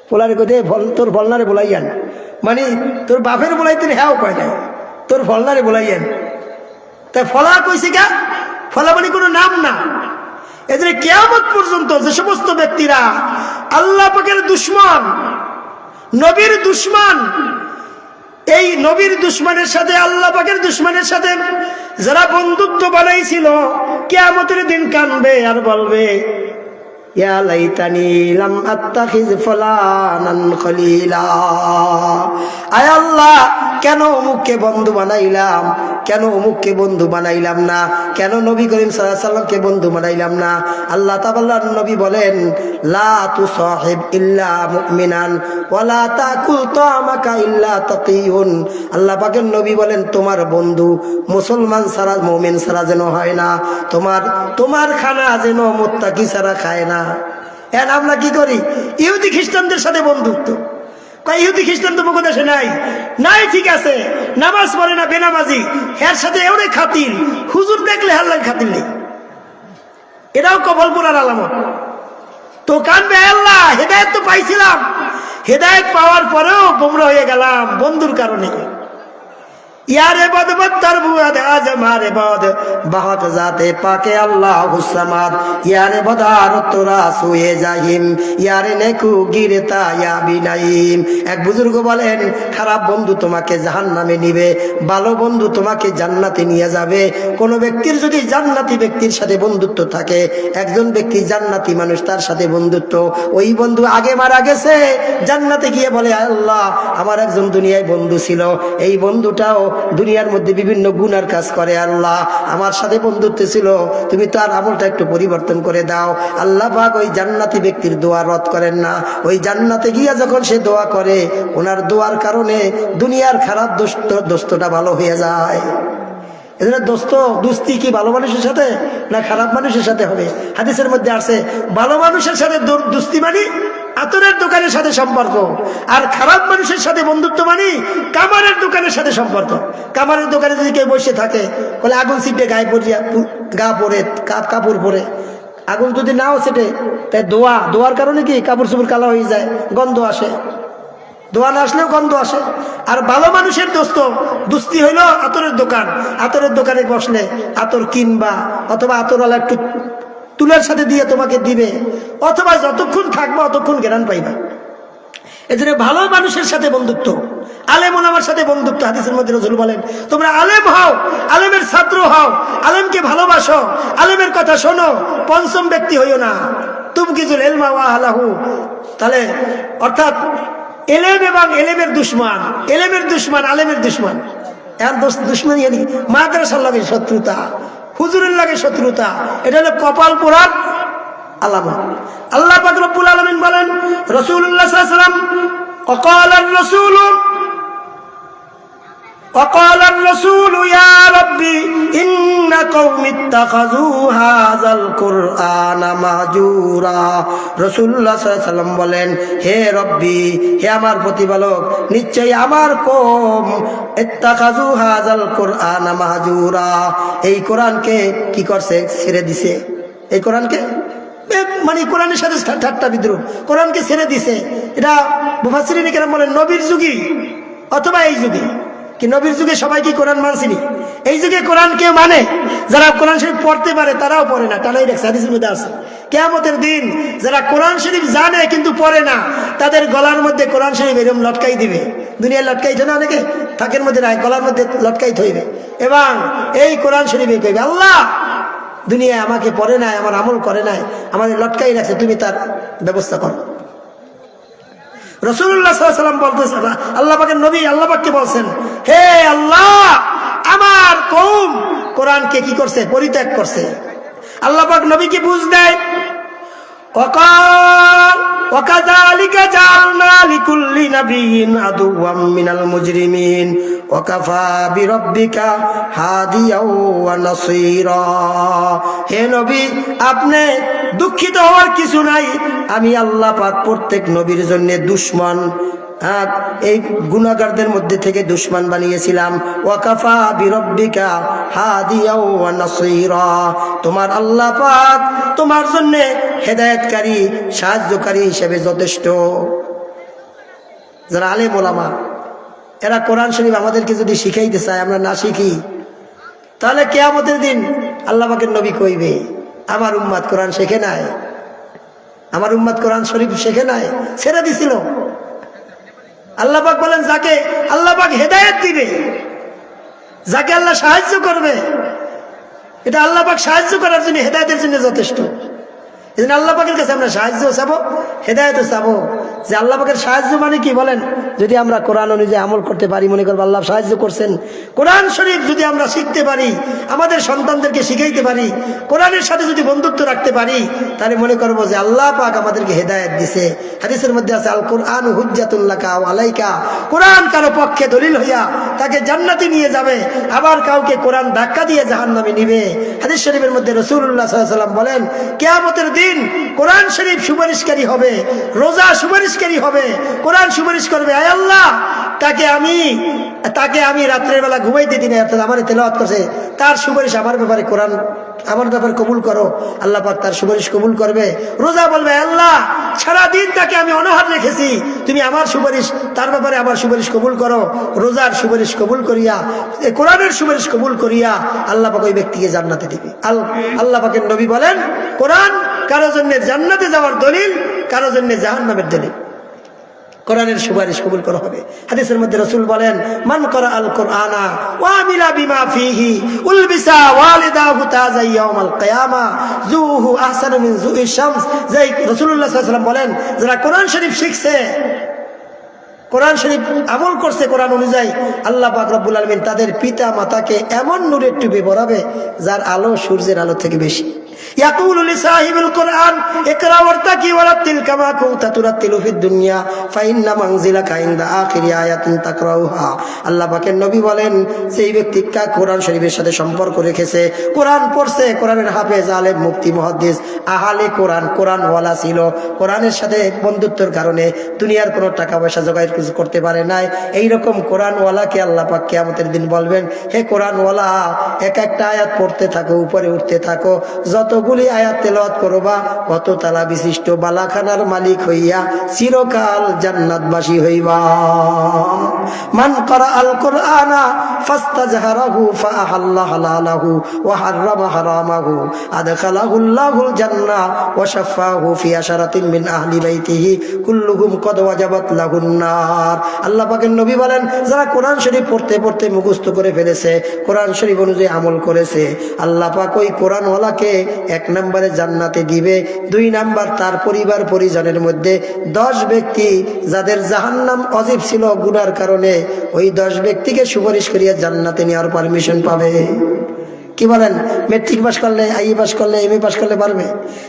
ফলারে কইতে তোর ফলনারে বলাইয়ান, মানে তোর বাপের বলাইতেন হ্যাঁ কয় না, তোর ফলনারে বলাইয়ান। তাই ফলা কইছে কা, ফলা মানে কোনো নাম না। এদের কিয়ামত পর্যন্ত যে সমস্ত ব্যক্তিরা আল্লাহ পাকের দুশমন, নবীর দুশমন, এই নবীর দুশমনের সাথে আল্লাহ পাকের দুশমনের সাথে যারা বন্ধুত্ব বানাইছিল, কিয়ামতের দিন কানবে আর বলবে ইয়া লাইতানি লাম আত্তাখিজ ফুলানান খলিলা। আয় আল্লাহ কেন অমুককে বন্ধু বানাইলাম, কেন অমুককে বন্ধু বানাইলাম না, কেন নবী করিম সাল্লাল্লাহু আলাইহি সাল্লামকে বন্ধু বানাইলাম না। আল্লাহ তাআলা নবী বলেন লা তুসাহিব ইল্লা মুমিনান ওয়া লা তাকুল তামাকা ইল্লা তাকিয়ুন। আল্লাহ পাকের নবী বলেন তোমার বন্ধু মুসলমান ছাড়া, মুমিন ছাড়া যেন হয় না, তোমার খানা যেন মুত্তাকি ছাড়া খায় না। এখন আমরা কি করি, ইহুদি খ্রিস্টানদের সাথে বন্ধুত্ব। ইহুদি খ্রিস্টান তো মুখ দেশে নাই, ঠিক আছে, নামাজ পড়ে না, বেনামাজি, এর সাথে এমন খাতির, হুজুর দেখলে হাল্লার খাতির নেই, এটাও কবলপুরার আলামত। তো কানবে আল্লাহ হেদায়েত তো পাইছিলাম, হেদায়েত পাওয়ার পরেও গোমরা হয়ে গেলাম বন্ধুর কারণে। ইয়ারে বদ বত্তর বুয়াদ আজ মারে বদ বহুত জাতে পাকে আল্লাহ হুসামাদ, ইয়ারে বদার তোরা সুয়ে জাহিম, ইয়ারে নেকু গিরতা ইয়া বিনাইম। এক বুজুর্গ বলেন খারাপ বন্ধু তোমাকে জাহান্নামে নিবে, ভালো বন্ধু তোমাকে জান্নাতে নিয়ে যাবে। কোন ব্যক্তির যদি জান্নাতি ব্যক্তির সাথে বন্ধুত্ব থাকে, একজন ব্যক্তি জান্নাতি মানুষ তার সাথে বন্ধুত্ব, ওই বন্ধু আগে মারা গেছে, জান্নাতে গিয়ে বলে আল্লাহ আমার একজন দুনিয়ায় বন্ধু ছিল, এই বন্ধুটাও দুনিয়ার মধ্যে বিভিন্ন গুনার কাজ করে, আল্লাহ আমার সাথে বন্ধুত্ব ছিল, তুমি তার আমলটা একটু পরিবর্তন করে দাও। আল্লাহ পাক ওই জান্নাতি ব্যক্তির দোয়া রদ করেন না। ওই জান্নাতে গিয়া যখন সে দোয়া করে, ওনার দোয়ার কারণে দুনিয়ার খারাপ দোস্তটা ভালো হয়ে যায়। এজন্য দোস্তি কি ভালো মানুষের সাথে না খারাপ মানুষের সাথে হবে? হাদিসের মধ্যে আছে ভালো মানুষের সাথে দোস্তি মানে আতরের দোকানের সাথে সম্পর্ক, আর খারাপ মানুষের সাথে বন্ধুত্ব মানে কামারের দোকানের সাথে সম্পর্ক। কামারের দোকানে যদি কেউ বসে থাকে, বলে আগুন ছিটে গায়ে পড়িয়া কাপড় পরে, আগুন যদি নাও ছেটে, তাই দোয়ার কারণে কি কাপড় চোপড় কালো হয়ে যায়, গন্ধ আসে, দোয়া না আসলেও গন্ধ আসে। আর ভালো মানুষের দোস্তি হইল আতরের দোকান, আতরের দোকানে বসলে আতর কিনবা, অথবা আতরওয়ালা একটু তুলার সাথে দিয়ে তোমাকে দিবে, অথবা যতক্ষণ থাকবা অতক্ষণ জ্ঞান পাইবা। এজন্য ভালো মানুষের সাথে বন্ধুত্ব, আলেম ওলামার সাথে বন্ধুত্ব। হাদিসের মধ্যে রাসূল বলেন তোমরা আলেম হও, আলেমের ছাত্র হও, আলেমকে ভালোবাসো, আলেমের কথা শোনো, পঞ্চম ব্যক্তি হইও না। তুমকিজুল ইলমা ওয়া আহলাহু, তাহলে অর্থাৎ এলেম এবং এলেমের দুশমন, এলেমের দুশমন আলেমের দুশমন। এখন দুশমন মাদ্রাসার লাগে শত্রুতা, হুজুরের লাগে শত্রুতা, এটা হলো কপাল পোড়ার আলামত। আল্লাহ পাক রব্বুল আলামিন বলেন রাসূলুল্লাহ সাল্লাল্লাহু আলাইহি ওয়াসাল্লাম وقال الرسول يا ربي إن قوم اتخذوا هذا القرآن مهجورا। রাসূলুল্লাহ সাল্লাল্লাহু আলাইহি ওয়াসাল্লাম বলেন হে রব্বি, হে আমার প্রতিপালক, নিশ্চয়ই আমার কওম ইত্তাখাযু হাযাল কুরআন মাহজুরা, এই কোরআনকে কি করছে, ছেড়ে দিছে। এই কোরআনকে মানে কোরআনের সাথে ঠাট্টা বিদ্রুপ, কোরআনকে ছেড়ে দিছে। এটা মুফাসসিরিনে কেরাম বলেন নবীর যুগে অথবা এই যুগে, কি নবীর যুগে সবাই কি কোরআন মানছিনি? এই যুগে কোরআন কেউ মানে? যারা কোরআন শরীফ পড়তে পারে তারাও পড়ে না, টানাই রাখছে, হাদিসের মধ্যে আছে। কিয়ামতের দিন যারা কোরআন শরীফ জানে কিন্তু পড়ে না, তাদের গলার মধ্যে কোরআন শরীফ এরকম লটকাই দিবে। দুনিয়ার লটকাইছে না অনেকে, থাকের মধ্যে নাই, গলার মধ্যে লটকাই থইবে এবং এই কোরআন শরীফে কইবে, আল্লাহ দুনিয়ায় আমাকে পড়ে নাই, আমার আমল করে নাই, আমাদের লটকাই রাখছে, তুমি তার ব্যবস্থা করো। রাসূলুল্লাহ সাল্লাল্লাহু আলাইহি ওয়াসাল্লাম বলতেছেন, আল্লাহ পাকের নবী আল্লাহ পাককে বলছেন, হে আল্লাহ আমার কওম কোরআনকে কি করছে? পরিত্যাগ করছে। আল্লাহ পাক নবীকে বুঝ দেয়, ওয়াকাযালিকা জাআলনা লিকুল্লি নাবিয়্যিন আদুওয়াম মিনাল মুজরিমিন ওয়া কাফা বিরাব্বিকা হাদিয়াও ওয়া নাসীরা। হে নবী আপনি দুঃখিত হওয়ার কিছু নাই, আমি আল্লাহ পাক প্রত্যেক নবীর জন্য দুশমন, এই গুনাহগারদের মধ্যে থেকে দুশমন বানিয়েছিলাম। ওয়াকাফা বিরাব্বিকা হাদিয়া ওয়া নাসীরা, তোমার আল্লাহ পাক তোমার জন্য হেদায়েতকারী সাহায্যকারী হিসেবে যথেষ্ট। যারা আলেম ওলামা এরা কোরআন শরীফ আমাদেরকে যদি শিখাইতে চায়, আমরা না শিখি, তাহলে কিয়ামতের দিন আল্লাহ পাকের নবী কইবে, আমার উম্মত কোরআন শেখে নাই, আমার উম্মত কোরআন শরীফ শেখে নাই, ছেড়ে দিছিল। আল্লাহ পাক বলেন, যাকে আল্লাহ পাক হেদায়েত দিবে, যাকে আল্লাহ সাহায্য করবে, এটা আল্লাহ পাক সাহায্য করার জন্য, হেদায়েতের জন্য যথেষ্ট। এই জন্য আল্লাহ পাকের কাছে আমরা সাহায্য চাবো, হেদায়েতও চাবো। যে আল্লাহ পাকের সাহায্য মানে কি বলেন? যদি আমরা কোরআন অনুযায়ী আমল করতে পারি, মনে করবো আল্লাহ সাহায্য করছেন। কোরআন শরীফ যদি আমরা শিখতে পারি, আমাদের সন্তানদেরকে শিখাইতে পারি, কোরআনের সাথে যদি বন্ধুত্ব রাখতে পারি, তাহলে মনে করবো যে আল্লাহ পাক আমাদেরকে হেদায়েত দিছে। হাদিসের মধ্যে আছে, আল কোরআন হুজ্জাতুল লাকা ওয়া আলাইকা, কোরআন কারো পক্ষে দলিল হইয়া তাকে জান্নাতে নিয়ে যাবে, আবার কাউকে কোরআন ধাক্কা দিয়ে জাহান্নামে নিবে। হাদিস শরীফের মধ্যে রাসূলুল্লাহ সাল্লাল্লাহু আলাইহি ওয়াসাল্লাম বলেন, কিয়ামতের দিন কোরআন শরীফ সুপারিশকারী হবে, রোজা সুপারিশকারী হবে। কোরআন সুপারিশ করবে, আয় আল্লাহ তাকে আমি রাত্রের বেলা ঘুমাইতে দিনে আমার তেলাওয়াত করছে, তার সুপারিশ আমার ব্যাপারে, কোরআন আমার ব্যাপারে কবুল করো। আল্লাহ পাক তার সুপারিশ কবুল করবে। রোজা বলবে, আল্লাহ সারাদিন তাকে আমি অনাহার রেখেছি, তুমি আমার সুপারিশ, তার ব্যাপারে আমার সুপারিশ কবুল করো। রোজার সুপারিশ কবুল করিয়া, কোরআনের সুপারিশ কবুল করিয়া আল্লাহ পাক ওই ব্যক্তিকে জান্নাতে দিবে। আল্লাহ পাকের নবী বলেন, কোরআন কারো জন্য জান্নাতে যাওয়ার দলিল, কারো জন্য জাহান্নামের দলিল। কোরআনের সুপারিশ কবুল করা হবে। হাদিসের মধ্যে রাসূল বলেন, মান করা আল কোরআনা ওয়া আমিলা বিমা ফিহি উলবিসা ওয়ালিদাহু তাজা ইয়াউমাল কিয়ামা জুহু আহসানু মিন জুই শামস। যেই রাসূলুল্লাহ সাল্লাল্লাহু আলাইহি ওয়াসাল্লাম বলেন, যারা কোরআন শরীফ শিখছে, কোরআন শরীফ আমল করছে কোরআন অনুযায়ী, আল্লাহ পাক রব্বুল আলামিন তাদের পিতা মাতাকে এমন নূরের টুপি পরাবে যার আলো সূর্যের আলো থেকে বেশি। ইয়াকুলু লিসাহিবিল কোরআন ইকরা ওয়ারতাকি ওয়ারাতিল কামা কুনতা তুরাতিলু ফিদ দুনিয়া ফাইন্না মানজিলাকা ইনদা আখিরি আয়াতিন তাকরাউহা। আল্লাহ পাকের নবী বলেন, সেই ব্যক্তি কোরআন শরীফের সাথে সম্পর্ক রেখেছে, কোরআন পড়ছে, কোরআনের হাফেজ, আলেম, মুফতি, মুহাদ্দিস, আহলে কোরআন, কোরআনওয়ালা ছিল, কোরআনের সাথে বন্ধুত্বের কারণে দুনিয়ার কোনো টাকা পয়সা জোগাড় কিছু করতে পারে নাই, এইরকম কোরআনওয়ালাকে আল্লাহ পাক কিয়ামতের দিন বলবেন, হে কোরআনওয়ালা এক একটা আয়াত পড়তে থাকো, উপরে উঠতে থাকো, যতগুলি আয়াত তেলাওয়াত করবা কত তালা বিশিষ্ট বালাখানার মালিক হইয়া চিরকাল জান্নাতবাসী হইবা। মান করা আল কোরআনা ফাস্তাজহারাহু ফাআহাল্লা হালালাহু ওয়া হাররামা হারামাহু আদখালাহুল্লাহুল জান্নাহ ওয়া শাফাহু ফি আশারাতিন মিন আহলি বাইতিহি কুল্লুহুম কদ ওয়াজাবাত লাহুন নার। আল্লাহ পাকের নবী বলেন, যারা কোরআন শরীফ পড়তে পড়তে মুখস্থ করে ফেলেছে, কোরআন শরীফ অনুযায়ী আমল করেছে, আল্লাহ পাক ওই কোরআনওয়ালাকে 1 নম্বরে জান্নাতে দিবে, 2 নাম্বার তার পরিবার পরিজনের মধ্যে 10 ব্যক্তি যাদের জাহান্নাম অজীব ছিল গুনার কারণে, ওই 10 ব্যক্তিকে সুপারিশ করিয়া জান্নাতে নেওয়ার পারমিশন পাবে। কি বলেন? মেট্রিক পাস করলে, আইএ পাস করলে, এমএ পাস করলে পারবে।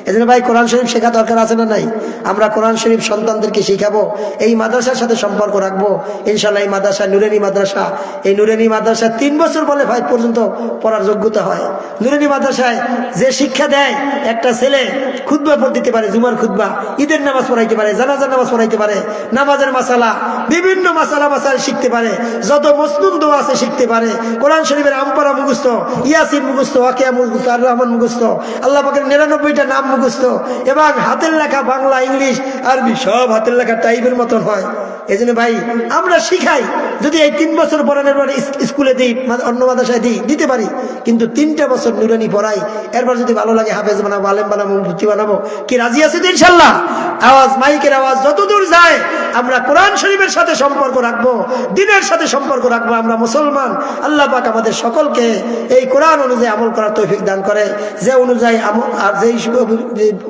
এজন্য ভাই কোরআন শরীফ শেখা দরকার আছে না নাই? আমরা কোরআন শরীফ সন্তানদেরকে শিখাবো, এই মাদ্রাসার সাথে সম্পর্ক রাখবো ইনশাআল্লাহ। এই মাদ্রাসা নুরানি মাদ্রাসা, এই নুরানি মাদ্রাসা 3 বছর বলে 5 পর্যন্ত পড়ার যোগ্যতা হয়। নুরানি মাদ্রাসায় যে শিক্ষা দেয়, একটা ছেলে খুতবা পড়তে দিতে পারে, জুমার খুতবা, ঈদের নামাজ পড়াইতে পারে, জানাজার নামাজ পড়াইতে পারে, নামাজের মাসালা, বিভিন্ন মাসালা শিখতে পারে, যত মসনুন দোয়া আছে শিখতে পারে, কোরআন শরীফের আমপারা মুখস্থ, ইয়াসিন ইয়াসিন মুখস্থ, ওয়াকিয়া মুখস্থ, আর রহমান মুখস্থ, আল্লাহ পাকের 99টা নাম মুখস্থ, এবং হাতের লেখা বাংলা, ইংলিশ, আরবি সব হাতের লেখা টাইপের মতন হয়। এই জন্য ভাই আমরা শিখাই, যদি এই 3 বছর পড়ানোর পরে স্কুলে দিই, অন্য মাদ্রাসায় দিতে পারি, কিন্তু 3টা বছর নুরানি পড়াই, এরপর যদি ভালো লাগে হাফেজ বানাবো, আলেম বানাবো, মুফতি বানাবো। কি রাজি আছে তো ইনশাল্লাহ? আওয়াজ, মাইকের আওয়াজ যতদূর যায়, আমরা কোরআন শরীফের সাথে সম্পর্ক রাখবো, দ্বীনের সাথে সম্পর্ক রাখবো। আমরা মুসলমান। আল্লাহ পাক আমাদের সকলকে এই কোরআন অনুযায়ী আমল করার তৌফিক দান করে। যে অনুযায়ী আর যেই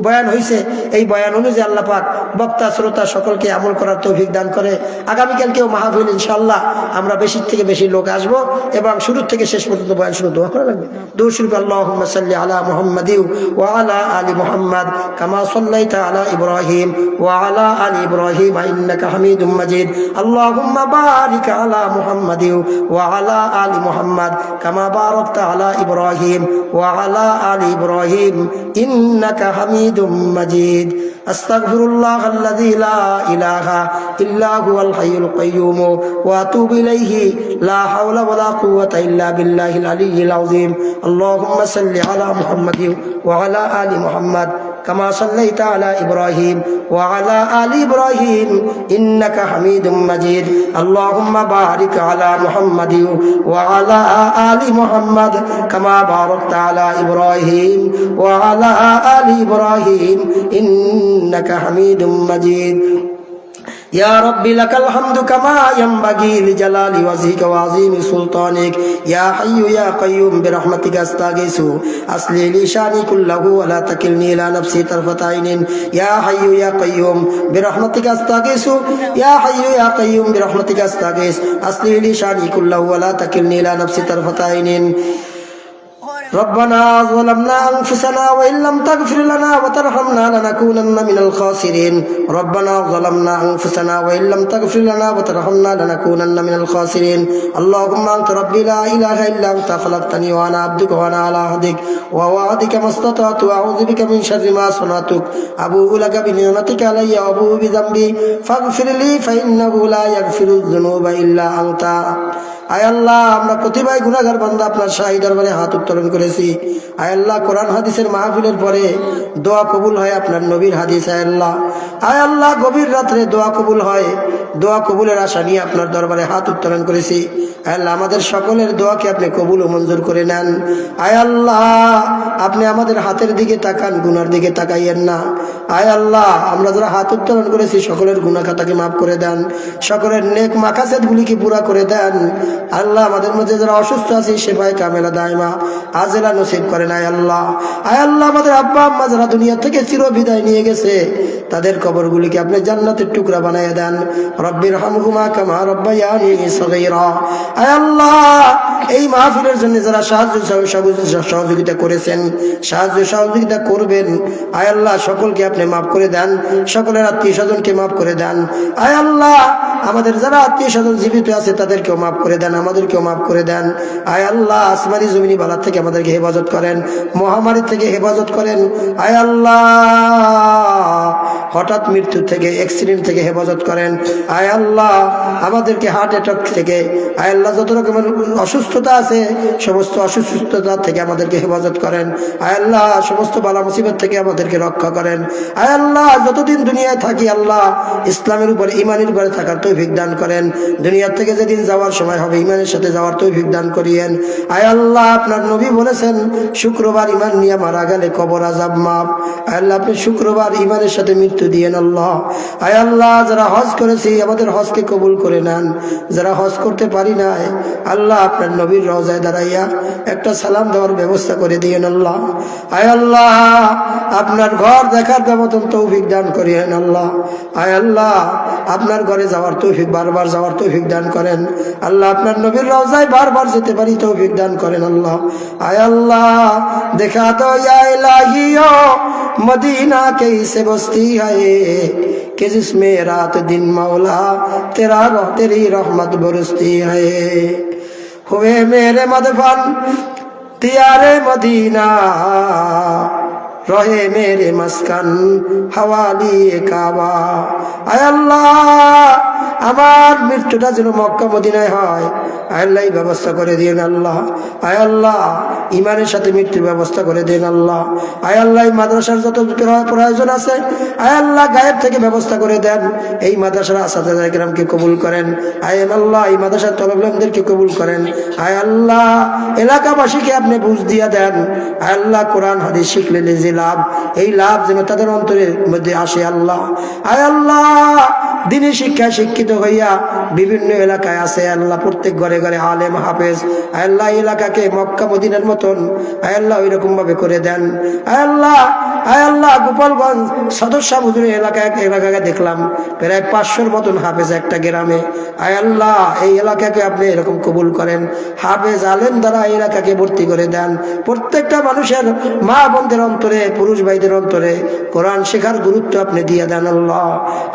বয়ান হয়েছে, এই বয়ান অনুযায়ী আল্লাহ পাক বক্তা শ্রোতা সকলকে আমল করার তৌফিক দান করে। আগামীকালকেও মাহফিল ইনশাআল্লাহ আমরা বেশি থেকে বেশি লোক আসবো, এবং শুরু থেকে শেষ পর্যন্ত বয়ান শুরু দোয়া করা লাগবে। দুরূদ শরীফ আল্লাহুম্মা সাল্লি আলা মুহাম্মাদিন ওয়া আলা আলি মুহাম্মাদ কামা সাল্লাইতা আলা ইব্রাহিম ওয়া আলা আলি ইব্রাহিম ইন্নাকা হামিদুম মাজিদ। আল্লাহুম্মা বারিক আলা মুহাম্মাদিন ওয়া আলা আলি মুহাম্মাদ কামা বারাকতা আলা ইব্রাহিম ওয়া আলা আলি ইব্রাহিম ইন্নাকা হামিদুম মাজিদ। আস্তাগফিরুল্লাহ আল্লাযী লা ইলাহা ইল্লা হুয়াল হাইয়ুল কাইয়্যুম ওয়া আতুবু ইলাইহি লা হাওলা ওয়া লা কুওয়াতা ইল্লা বিল্লাহিল আলিয়্যিল আযীম। আল্লাহুম্মা সাল্লি আলা মুহাম্মাদিন ওয়া আলা আলি মুহাম্মাদ কামা সাল্লাইতা আলা ইব্রাহিম ওয়া আলা আলি ইব্রাহিম ইন্নাকা হামিদুম মাজিদ। আল্লাহুম্মা বারিক আলা মুহাম্মাদিন ওয়া আলা আলি মুহাম্মাদ কামা বারাকতা আলা ইব্রাহিম ওয়া আলা আলি ইব্রাহিম ইন্নাকা হামিদুম মাজিদ। يا رب لك الحمد كما ينبغي لجلال وجهك وعظيم سلطانك يا حي يا قيوم برحمتك استغيث اصلح لي شاني كله ولا تكلني الى نفسي طرفة عين يا حي يا قيوم برحمتك استغيث يا حي يا قيوم برحمتك استغيث اصلح لي شاني كله ولا تكلني الى نفسي طرفة عين ربنا ظلمنا أنفسنا وإن لم تغفر لنا وترحمنا لنكونن من الخاسرين ربنا ظلمنا أنفسنا وإن لم تغفر لنا وترحمنا لنكونن من الخاسرين اللهم أنت ربي لا إله إلا أنت خلقتني وأنا عبدك وأنا على عهدك ووعدك ما استطعت وأعوذ بك من شر ما صنعت أبوء لك بنعمتك علي وأبوء بذنبي فاغفر لي فإنه لا يغفر الذنوب إلا أنت আয় আল্লাহ, আমরা কতিপয় গুনাহগার বান্দা আপনার শাহী দরবারে হাত উত্তোলন করেছি। আয় আল্লাহ, কোরআন হাদিসের মাহফিলের পরে দোয়া কবুল হয় আপনার নবীর হাদিস। আয় আল্লাহ, গভীর রাত্রে দোয়া কবুল হয়, দোয়া কবুলের আশা নিয়ে আপনার দরবারে হাত উত্তোলন করেছি। আয় আল্লাহ, আমাদের সকলের দোয়াকে আপনি কবুল ও মঞ্জুর করে নেন। আয় আল্লাহ, আপনি আমাদের হাতের দিকে তাকান, গুনার দিকে তাকাইয়েন না। আয় আল্লাহ, আমরা যারা হাত উত্তোলন করেছি সকলের গুনাহ খাতাকে মাফ করে দেন, সকলের নেক মাকাসেদ গুলিকে পুরা করে দেন। আল্লাহ, আমাদের মধ্যে যারা অসুস্থ আছে সেফায়ে কামেলা দায়মা আজেলা নসিব করেন। আয় আল্লাহ, আমাদের আব্বা আম্মা যারা দুনিয়া থেকে চির বিদায় নিয়ে গেছে তাদের কবরগুলিকে আপনি জান্নাতের টুকরা বানায় দেন। রব্বির হামহুমা কামা রব্বায়ানি সগীরা। আয় আল্লাহ, এই মাহফিলের জন্য যারা সহযোগিতা করেছেন, সাহায্য সহযোগিতা করবেন, আয় আল্লাহ সকলকে আপনি মাফ করে দেন, সকলের আত্মীয় স্বজনকে মাফ করে দেন। আয় আল্লাহ, আমাদের যারা আত্মীয় স্বজন জীবিত আছে তাদেরকেও মাফ করে দেন, আমাদেরকেও মাফ করে দেন। আয় আল্লাহ, আসমানি জমিনি বালা থেকে আমাদেরকে হেফাজত করেন, মহামারী থেকে হেফাজত করেন। আয় আল্লাহ, হঠাৎ মৃত্যু থেকে, অ্যাক্সিডেন্ট থেকে হেফাজত করেন। আয় আল্লাহ, আমাদেরকে হার্ট অ্যাটাক থেকে, আয় আল্লাহ যত রকমের অসুস্থতা আছে সমস্ত অসুস্থতা থেকে আমাদেরকে হেফাজত করেন। আয় আল্লাহ, সমস্ত বালা মুসিবত থেকে আমাদেরকে রক্ষা করেন। আয় আল্লাহ, যতদিন দুনিয়ায় থাকি আল্লাহ ইসলামের উপরে, ইমানের উপরে থাকার তৌফিক দান করেন। দুনিয়ার থেকে যেদিন যাওয়ার সময় হবে ইমানের সাথে যাওয়ার তৌফিক দান করিয়েন। আয় আল্লাহ, আপনার নবী বলেছেন শুক্রবার ইমান নিয়ে মারা গেলে কবর আযাব মাফ। আয় আল্লাহ, আপনি শুক্রবার ইমানের সাথে মৃত্যু দিয়েন আল্লাহ। আয় আল্লাহ, যারা হজ করেছি আমাদের হজকে কবুল করে নেন। যারা হজ করতে পারি নাই আল্লাহ আপনার নবীর রওজায় দাঁড়াইয়া একটা সালাম দেওয়ার ব্যবস্থা করে দিয়েন আল্লাহ। আয় আল্লাহ, আপনার ঘর দেখার মতন তৌফিক দান করিয়েন আল্লাহ। আয় আল্লাহ, আপনার ঘরে যাওয়ার তৌফিক, বারবার যাওয়ার তৌফিক দান করেন আল্লাহ। আপনার নবীর রওজায় বারবার যেতে পারি তৌফিক দান করেন আল্লাহ। আয় আল্লাহ, দেখা তো ইয়া ইলাহিও मदीना कैसे बस्ती है कि जिसमें रात दिन मौला तेरी रहमत बरसती है। हुए मेरे मदफन तियारे मदीना रहे मेरे मस्कन हवाली काबा। आय अल्लाह, আমার মৃত্যুটা যেন মক্কা মদিনায় হয়, আয় আল্লাহ এই ব্যবস্থা করে দিন আল্লাহ। আয় আল্লাহ ইমানের সাথে মৃত্যুর ব্যবস্থা করে দিন আল্লাহ। আয় আল্লাহ এই মাদ্রাসার যত প্রয়োজন আছে আয় আল্লাহ গায়েব থেকে ব্যবস্থা করে দেন। এই মাদ্রাসার আসাদায়ে কেরামকে কবুল করেন। আয় আল্লাহ এই মাদ্রাসার তলবলামদেরকে কবুল করেন। আয় আল্লাহ এলাকাবাসীকে আপনি বুঝ দিয়া দেন। আয় আল্লাহ কোরআন হাদিস শিখলে যে লাভ, এই লাভ যেন তাদের অন্তরের মধ্যে আসে আল্লাহ। আয় আল্লাহ দিনী শিক্ষায় শিক্ষিত হইয়া বিভিন্ন এলাকায় আছে আল্লাহ, প্রত্যেক ঘরে ঘরে আলেম হাফেজ। আয় আল্লাহ এলাকাকে মক্কা মদিনার মতন আয় আল্লাহ ওই রকম ভাবে করে দেন। আয় আল্লাহ গোপালগঞ্জ সদস্য হুজুরের এলাকাকে দেখলাম প্রায় 500-র মতন হাফেজ একটা গ্রামে। আয় আল্লাহ এই এলাকাকে আপনি এরকম কবুল করেন, হাফেজ আলেম দ্বারা এই এলাকাকে ভর্তি করে দেন। প্রত্যেকটা মানুষের মা বোনদের অন্তরে, পুরুষ ভাইদের অন্তরে কোরআন শেখার গুরুত্ব আপনি দিয়ে দেন আল্লাহ।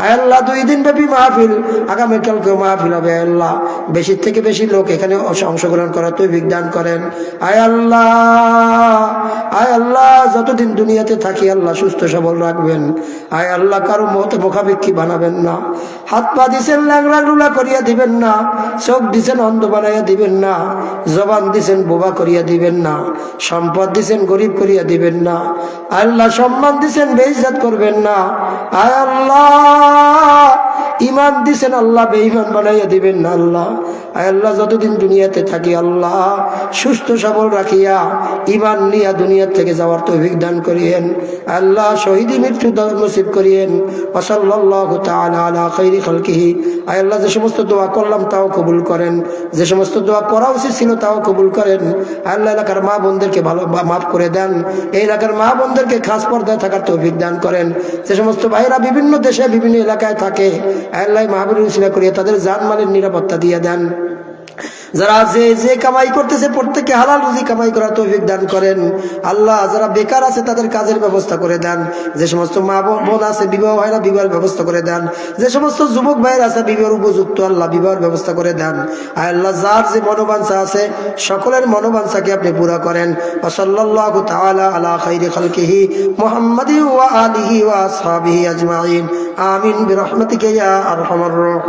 আয় আল্লাহ 2 দিন ব্যাপী মাহফিল, আগামীকালকেও মাহফিল হবে আল্লাহ। বেশি থেকে বেশি লোক এখানে অংশগ্রহণ করার তৌফিক দান করেন। আয় আল্লাহ যতদিন দুনিয়াতে থাকি আল্লাহ সুস্থ সবল রাখবেন। আয় আল্লাহ কারো মতে মুখাপেক্ষী বানাবেন না। হাত পা দিছেন ল্যাংড়া লুলা করিয়া দিবেন না, চোখ দিছেন অন্ধ বানাইয়া দিবেন না, জবান দিছেন বোবা করিয়া দিবেন না, সম্পদ দিছেন গরিব করিয়া দিবেন না। আল্লাহ সম্মান দিছেন বেইজ্জত করবেন না। আয় আল্লাহ ইমান দিছেন আল্লাহ বেঈমান বানাইয়া দিবেন না আল্লাহ। আয় আল্লাহ যতদিন দুনিয়াতে থাকি আল্লাহ সুস্থ সবল রাখিয়া ইমান নিয়া দুনিয়া থেকে যাওয়ার তৌফিক দান করিয়েন আল্লাহ। শহীদি মৃত্যু নসিব করিয়েন। ওয়া সাল্লাল্লাহু তাআলা আলা খাইরি খালকিহি। আয় আল্লাহ যে সমস্ত দোয়া করলাম তাও কবুল করেন, যে সমস্ত দোয়া করা উচিত ছিল তাও কবুল করেন। আল্লাহ এলাকার মা বোনদেরকে ভালো মাফ করে দেন। এই এলাকার মা বোনদেরকে খাস পর্দায় থাকার তৌফিক দান করেন। যে সমস্ত ভাইরা বিভিন্ন দেশে বিভিন্ন এলাকায় থাকে আল্লাহ মাহবুবুল উসিলা করিয়া তাদের জানমালের নিরাপত্তা দিয়ে দেন। যারা যে কামাই করতেছে প্রত্যেককে হালাল রুজি কামাই করার তৌফিক দান করেন আল্লাহ। যারা বেকার আছে তাদের কাজের ব্যবস্থা করে দেন। যে সমস্ত মা বোন আছে বিবাহ হয় না, বিবাহের ব্যবস্থা করে দেন। যে সমস্ত যুবক ভাইয়ের আছে বিবাহের উপযুক্ত আল্লাহ বিবাহের ব্যবস্থা করে দেন। আল্লাহ যার যে মনোবাঞ্ছা আছে সকলের মনোবাঞ্ছাকে আপনি পুরা করেন। ওয়া সাল্লাল্লাহু তাআলা আলা খাইরি খালকিহি মুহাম্মাদিন ওয়া আলিহি ওয়া আসহাবিহি আজমাইন। আমিন বিরহমাতিকা ইয়া আরহামার রাহিম।